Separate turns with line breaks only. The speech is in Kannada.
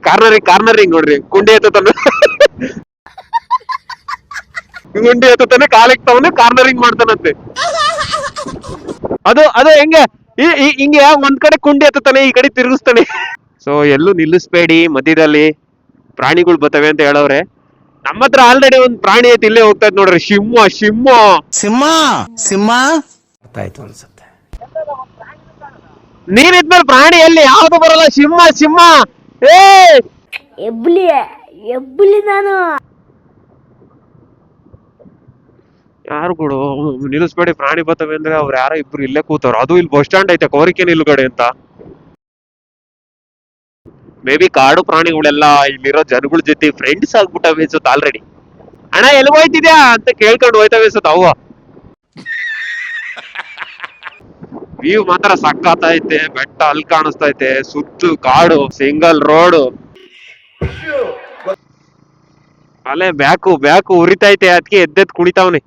ಕಾರ್ನರಿಂಗ್ ನೋಡ್ರಿ, ಕುಂಡಿ ಎತ್ತತಾನೆ ಗುಂಡಿ ಎತ್ತತಾನೆ, ಕಾಲಿಕ್ತಾವನೆ, ಕಾರ್ನರಿಂಗ್ ಮಾಡ್ತಾನಂತೆ. ಅದು ಹೆಂಗೆ ಹಿಂಗೆ ಒಂದ್ ಕಡೆ ಕುಂಡಿ ಎತ್ತತಾನೆ, ಈ ಕಡೆ ತಿರುಗಿಸ್ತಾನೆ. ಸೊ ಎಲ್ಲೂ ನಿಲ್ಲಿಸ್ಬೇಡಿ, ಮಧ್ಯದಲ್ಲಿ ಪ್ರಾಣಿಗಳು ಬರ್ತವೆ ಅಂತ ಹೇಳವ್ರೆ. ನಮ್ಮ ಹತ್ರ ಆಲ್ರೆಡಿ ಒಂದ್ ಪ್ರಾಣಿ ಐತಿ, ಇಲ್ಲೇ ಹೋಗ್ತಾ ಇದ್ ನೋಡ್ರಿ, ಸಿಂಹ.
ಆಯ್ತು ಅನ್ಸುತ್ತೆ.
ನೀನಿದ್ಮೇಲೆ ಪ್ರಾಣಿ ಎಲ್ಲಿ ಯಾವ್ದು ಬರಲ್ಲ, ಸಿಂಹ. ಏ
ಎಬ್ಬಲಿ ನಾನು
ಯಾರುಗಳು ನಿಲ್ಲಿಸ್ಬೇಡಿ, ಪ್ರಾಣಿ ಬರ್ತವೆ ಅಂದ್ರೆ ಅವ್ರು ಯಾರೋ ಇಬ್ರು ಇಲ್ಲೇ ಕೂತವ್ರು. ಅದು ಇಲ್ಲಿ ಬಸ್ ಸ್ಟ್ಯಾಂಡ್ ಐತೆ, ಕೋರಿಕೆ ನಿಲ್ಗಡೆ ಅಂತ. ಮೇ ಬಿ ಕಾಡು ಪ್ರಾಣಿಗಳೆಲ್ಲ ಇಲ್ಲಿರೋ ಜನಗಳ ಜೊತೆ ಫ್ರೆಂಡ್ಸ್ ಆಗ್ಬಿಟ್ಟವೆ ಅನ್ಸುತ್ತೆ ಆಲ್ರೆಡಿ. ಅಣ್ಣ ಎಲ್ಲಿ ಹೋಯ್ತಿದ್ಯಾ ಅಂತ ಕೇಳ್ಕೊಂಡು ಹೋಯ್ತವೆ ಅನ್ಸುತ್ತೆ ಅವು. ವ್ಯೂ ಮಾತ್ರ ಸಕ್ಕತ್ತೈತೆ, ಬೆಟ್ಟ ಅಲ್ಲಿ ಕಾಣಿಸ್ತೈತೆ, ಸುತ್ತು ಕಾಡು, ಸಿಂಗಲ್ ರೋಡ್. ಅಲ್ಲೇ ಬ್ಯಾಕು ಉರಿತೈತೆ, ಅದಕ್ಕೆ ಎದ್ದೆದ್ ಕುಣಿತಾವ್ನೆ.